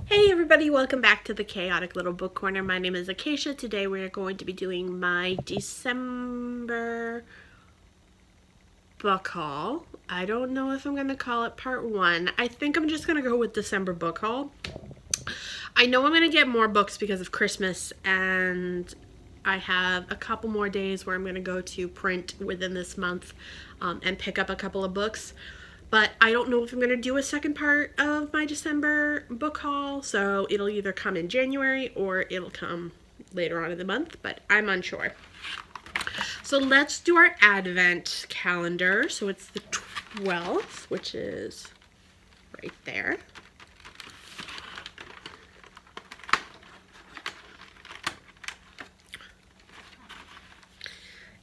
Hey everybody, welcome back to the Chaotic Little Book Corner. My name is Acacia. Today we are going to be doing my December book haul. I don't know if I'm going to call it part one. I think I'm just going to go with December book haul. I know I'm going to get more books because of Christmas, and I have a couple more days where I'm going to go to print within this month and pick up a couple of books. But I don't know if I'm going to do a second part of my December book haul, so it'll either come in January or it'll come later on in the month, but I'm unsure. So let's do our Advent calendar. So it's the 12th, which is right there.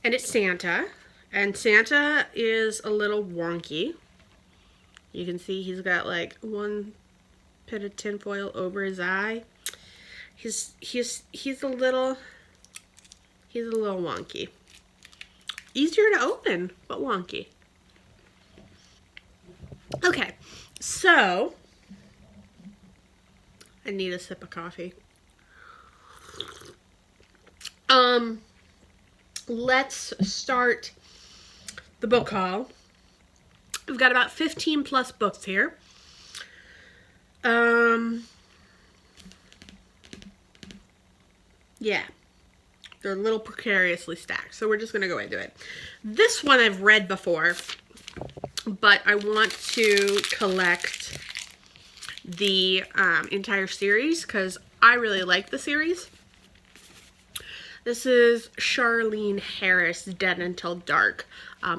And it's Santa, and Santa is a little wonky. You can see he's got like one bit of tinfoil over his eye. He's a little wonky. Easier to open, but wonky. Okay, so I need a sip of coffee. Let's start the book haul. We've got about 15 plus books here. Yeah, they're a little precariously stacked, so we're just gonna go into it. This one I've read before, but I want to collect the entire series because I really like the series. This is Charlene Harris, Dead Until Dark.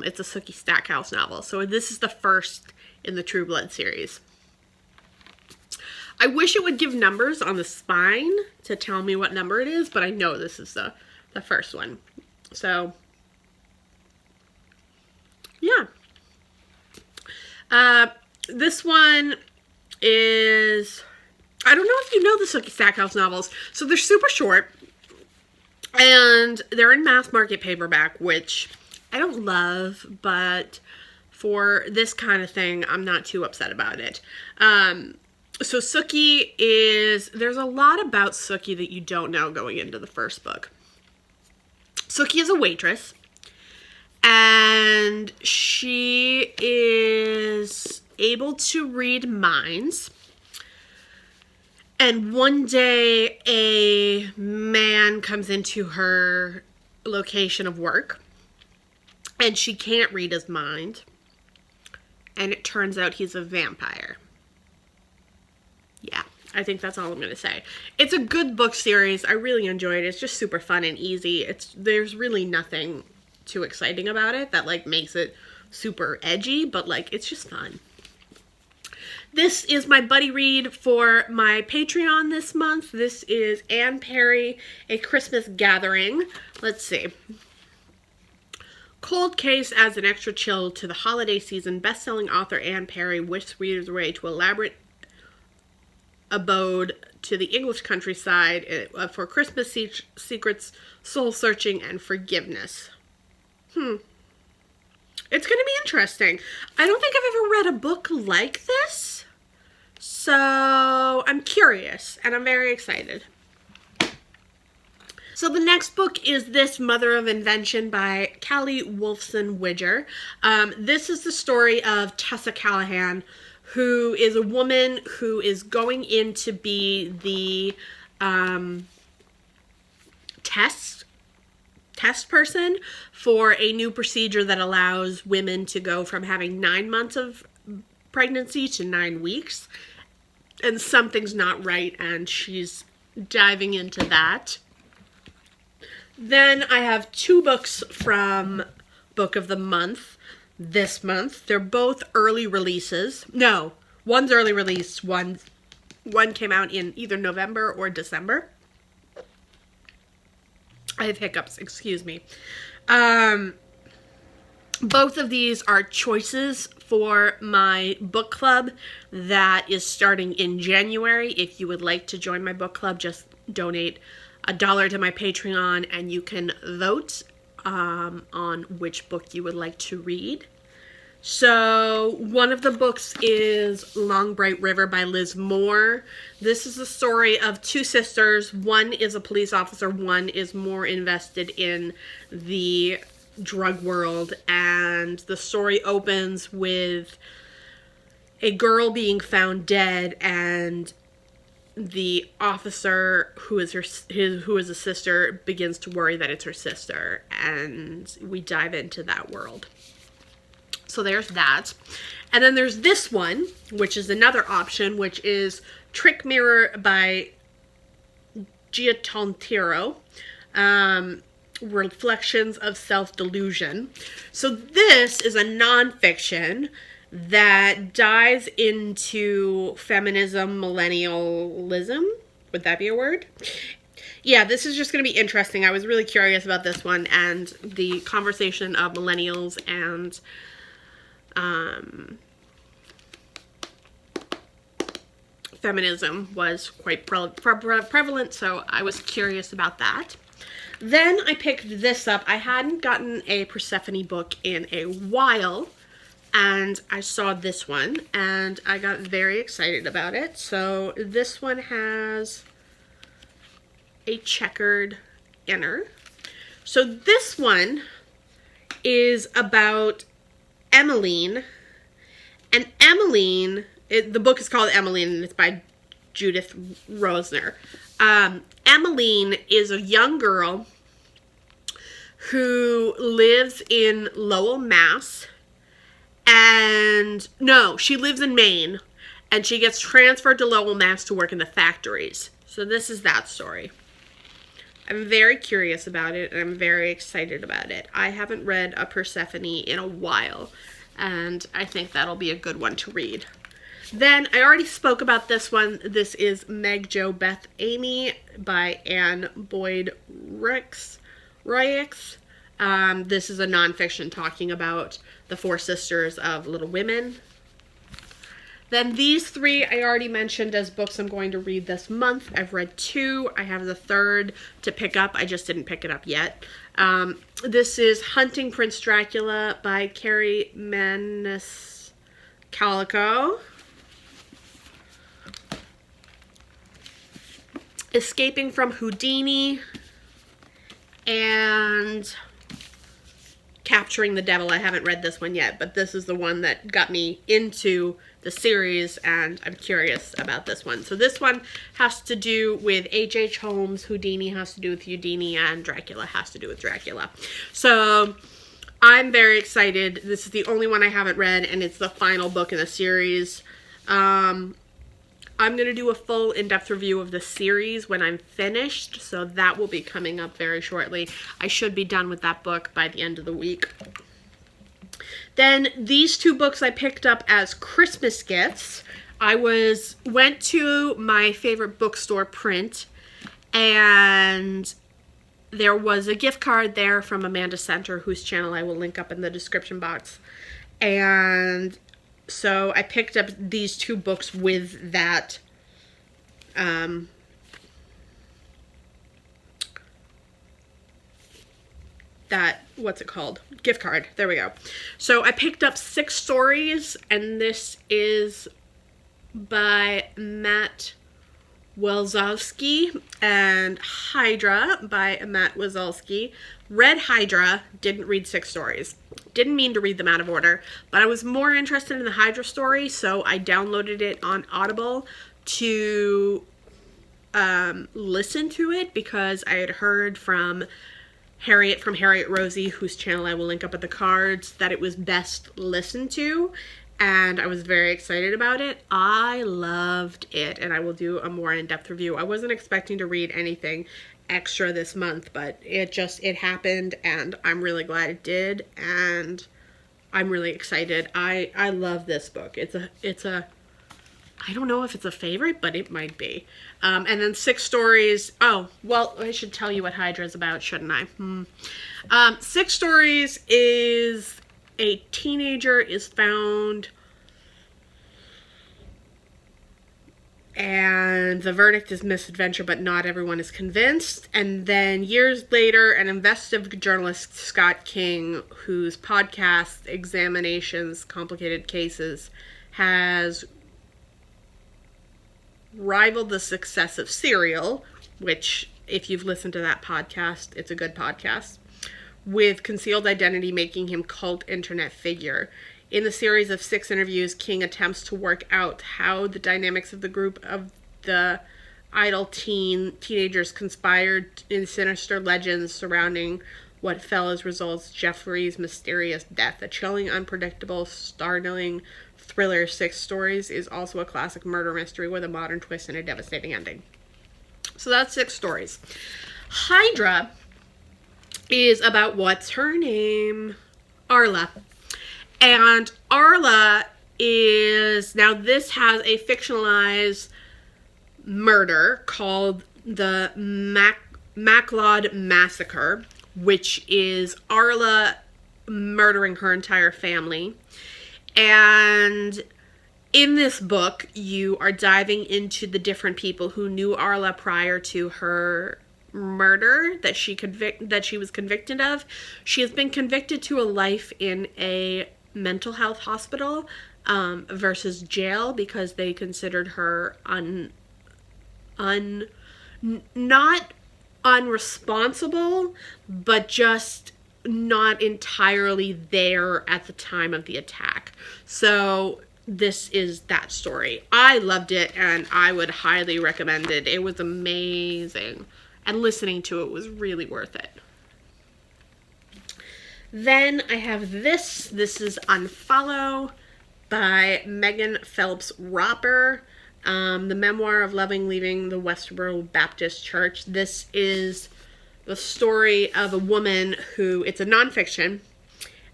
It's a Sookie Stackhouse novel. So this is the first in the True Blood series. I wish it would give numbers on the spine to tell me what number it is, but I know this is the first one. So, yeah. This one is, I don't know if you know the Sookie Stackhouse novels. So they're super short. And they're in mass market paperback, which I don't love, but for this kind of thing, I'm not too upset about it. So Sookie there's a lot about Sookie that you don't know going into the first book. Sookie is a waitress, and she is able to read minds. And one day, a man comes into her location of work, and she can't read his mind, and it turns out he's a vampire. Yeah, I think that's all I'm going to say. It's a good book series. I really enjoyed it. It's just super fun and easy. There's really nothing too exciting about it that, like, makes it super edgy, but, like, it's just fun. This is my buddy read for my Patreon this month. This is Anne Perry, A Christmas Gathering. Let's see. Cold case adds an extra chill to the holiday season. Best-selling author Anne Perry whisks readers away to elaborate abode to the English countryside for Christmas secrets, soul-searching, and forgiveness. It's going to be interesting. I don't think I've ever read a book like this. So I'm curious and I'm very excited. So the next book is this Mother of Invention by Callie Wolfson Widger. This is the story of Tessa Callahan, who is a woman who is going in to be the test person for a new procedure that allows women to go from having 9 months of pregnancy to 9 weeks. And something's not right, and she's diving into that. Then I have 2 books from Book of the Month this month. They're both early releases. No, one's early release, one came out in either November or December. I have hiccups, excuse me. Both of these are choices for my book club that is starting in January. If you would like to join my book club, just donate $1 to my Patreon and you can vote on which book you would like to read. So one of the books is Long Bright River by Liz Moore. This is the story of two sisters. One is a police officer, one is more invested in the drug world, and the story opens with a girl being found dead, and the officer who is who is a sister begins to worry that it's her sister, and we dive into that world. So there's that. And then there's this one, which is another option, which is Trick Mirror by Giatontiero. Reflections of Self-Delusion. So this is a nonfiction that dives into feminism, millennialism. Would that be a word? Yeah, this is just going to be interesting. I was really curious about this one, and the conversation of millennials and feminism was quite prevalent, so I was curious about that. Then I picked this up. I hadn't gotten a Persephone book in a while, and I saw this one, and I got very excited about it. So this one has a checkered inner. So this one is about Emmeline, and Emmeline, the book is called Emmeline, and it's by Judith Rosner. Emmeline is a young girl who lives in Lowell, Mass. And no, she lives in Maine, and she gets transferred to Lowell, Mass to work in the factories. So this is that story. I'm very curious about it, and I'm very excited about it. I haven't read a Persephone in a while, and I think that'll be a good one to read. Then, I already spoke about this one. This is Meg, Jo, Beth, Amy by Anne Boyd Ricks. This is a nonfiction talking about the four sisters of Little Women. Then these three I already mentioned as books I'm going to read this month. I've read two. I have the third to pick up. I just didn't pick it up yet. This is Hunting Prince Dracula by Carrie Maniscalco. Escaping from Houdini, and Capturing the Devil. I haven't read this one yet, but this is the one that got me into the series, and I'm curious about this one. So this one has to do with H.H. Holmes, Houdini has to do with Houdini, and Dracula has to do with Dracula. So I'm very excited. This is the only one I haven't read, and it's the final book in the series. I'm going to do a full in-depth review of the series when I'm finished, so that will be coming up very shortly. I should be done with that book by the end of the week. Then these two books I picked up as Christmas gifts. I went to my favorite bookstore, Print, and there was a gift card there from Amanda Center, whose channel I will link up in the description box. And so I picked up these two books with that what's it called? Gift card. There we go. So I picked up 6 stories, and this is by Matt Wazowski, and Hydra by Matt Wazowski. Read Hydra, didn't read 6 stories. Didn't mean to read them out of order, but I was more interested in the Hydra story, so I downloaded it on Audible to listen to it, because I had heard from Harriet Rosie, whose channel I will link up at the cards, that it was best listened to, and I was very excited about it. I loved it, and I will do a more in-depth review. I wasn't expecting to read anything extra this month, but it happened, and I'm really glad it did, and I'm really excited. I love this book. It's a I don't know if it's a favorite, but it might be. And then 6 stories. Oh, well, I should tell you what Hydra is about, shouldn't I? 6 stories is a teenager is found and the verdict is misadventure, but not everyone is convinced. And then years later, an investigative journalist, Scott King, whose podcast, Examinations, Complicated Cases, has rivaled the success of Serial, which, if you've listened to that podcast, it's a good podcast, with Concealed Identity making him cult internet figure. In the series of 6 interviews, King attempts to work out how the dynamics of the group of the idle teenagers conspired in sinister legends surrounding what fell as results Jeffrey's mysterious death. A chilling, unpredictable, startling thriller, 6 Stories is also a classic murder mystery with a modern twist and a devastating ending. So that's 6 Stories. Hydra is about, what's her name? Arla. And Arla is, now this has a fictionalized murder called the Macleod Massacre, which is Arla murdering her entire family. And in this book, you are diving into the different people who knew Arla prior to her murder that she was convicted of. She has been convicted to a life in a mental health hospital versus jail because they considered her not unresponsible, but just not entirely there at the time of the attack. So this is that story. I loved it and I would highly recommend it. It was amazing. And listening to it was really worth it. Then I have this. This is Unfollow by Megan Phelps Roper. The memoir of loving leaving the Westboro Baptist Church. This is the story of a woman who, it's a nonfiction,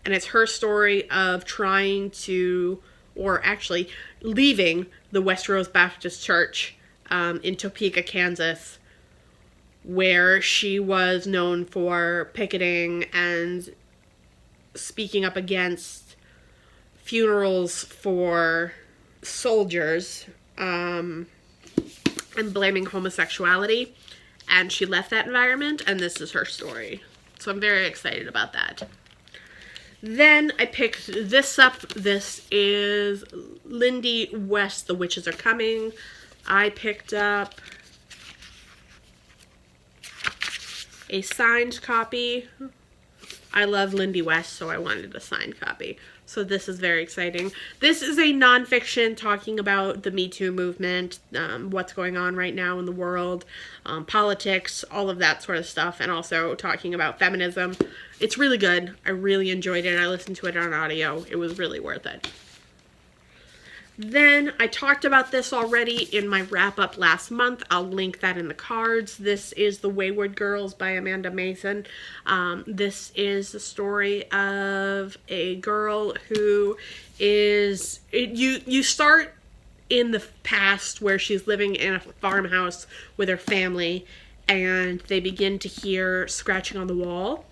and it's her story of trying to, or actually leaving the Westboro Baptist Church in Topeka, Kansas, where she was known for picketing and speaking up against funerals for soldiers and blaming homosexuality. And she left that environment, and this is her story. So I'm very excited about that. Then I picked this up. This is Lindy West, The Witches Are Coming. I picked up a signed copy. I love Lindy West, so I wanted a signed copy. So this is very exciting. This is a nonfiction talking about the Me Too movement, what's going on right now in the world, politics, all of that sort of stuff, and also talking about feminism. It's really good. I really enjoyed it. I listened to it on audio. It was really worth it. Then I talked about this already in my wrap-up last month. I'll link that in the cards. This is The Wayward Girls by Amanda Mason. This is the story of a girl who is... You start in the past where she's living in a farmhouse with her family, and they begin to hear scratching on the wall.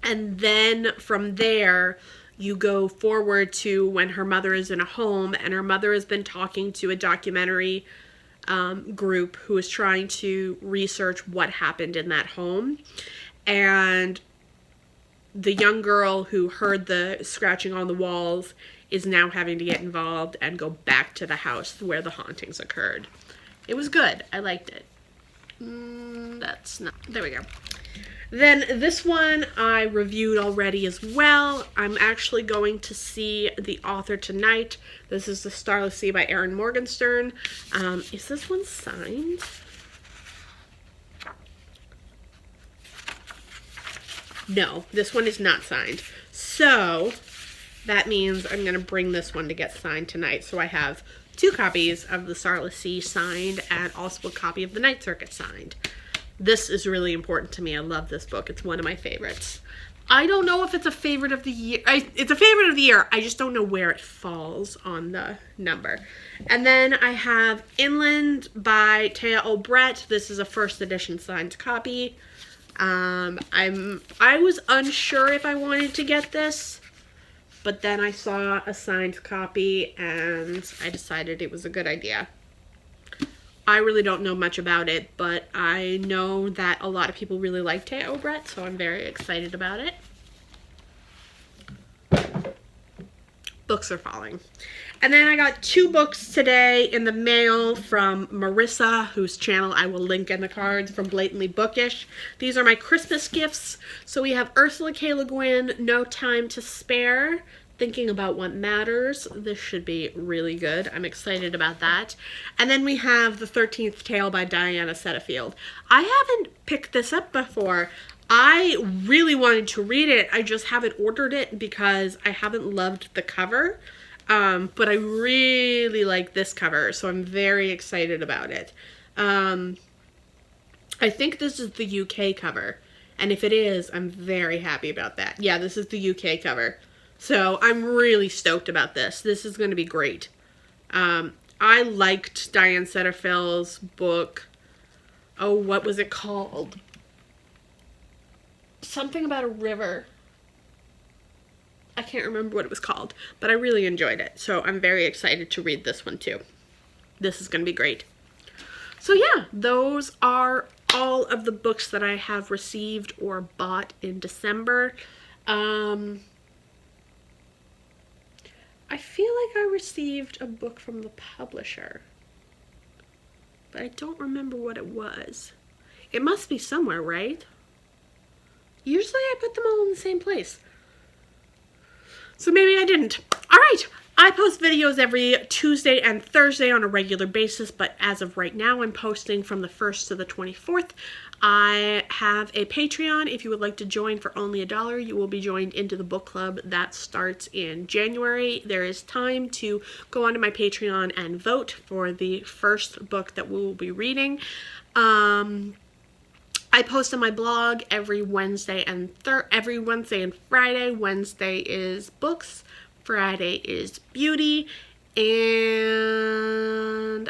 And then from there, you go forward to when her mother is in a home, and her mother has been talking to a documentary group who is trying to research what happened in that home. And the young girl who heard the scratching on the walls is now having to get involved and go back to the house where the hauntings occurred. It was good. I liked it. That's not... There we go. Then this one I reviewed already as well. I'm actually going to see the author tonight. This is The Starless Sea by Erin Morgenstern. Is this one signed? No, this one is not signed. So that means I'm going to bring this one to get signed tonight. So I have 2 copies of The Starless Sea signed and also a copy of The Night Circuit signed. This is really important to me. I love this book. It's one of my favorites. I don't know if it's a favorite of the year. It's a favorite of the year. I just don't know where it falls on the number. And then I have Inland by Taya O'Brett. This is a first edition signed copy. I was unsure if I wanted to get this, but then I saw a signed copy and I decided it was a good idea. I really don't know much about it, but I know that a lot of people really like Théo Brett, so I'm very excited about it. Books are falling. And then I got 2 books today in the mail from Marissa, whose channel I will link in the cards, from Blatantly Bookish. These are my Christmas gifts. So we have Ursula K. Le Guin, No Time to Spare, Thinking About What Matters. This should be really good. I'm excited about that. And then we have The 13th Tale by Diana Setterfield. I haven't picked this up before. I really wanted to read it. I just haven't ordered it because I haven't loved the cover. But I really like this cover, so I'm very excited about it. I think this is the UK cover, and if it is, I'm very happy about that. Yeah, this is the UK cover. So I'm really stoked about this. This is going to be great. I liked Diane Setterfield's book. Oh, what was it called? Something about a river. I can't remember what it was called, but I really enjoyed it. So I'm very excited to read this one too. This is going to be great. So yeah, those are all of the books that I have received or bought in December. I feel like I received a book from the publisher, but I don't remember what it was. It must be somewhere, right? Usually I put them all in the same place. So maybe I didn't. All right. I post videos every Tuesday and Thursday on a regular basis, but as of right now, I'm posting from the 1st to the 24th. I have a Patreon. If you would like to join for only $1, you will be joined into the book club that starts in January. There is time to go onto my Patreon and vote for the first book that we will be reading. I post on my blog every Wednesday and Friday. Wednesday is books, Friday is beauty, and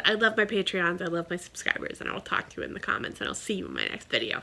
I love my Patreons, I love my subscribers, and I will talk to you in the comments, and I'll see you in my next video.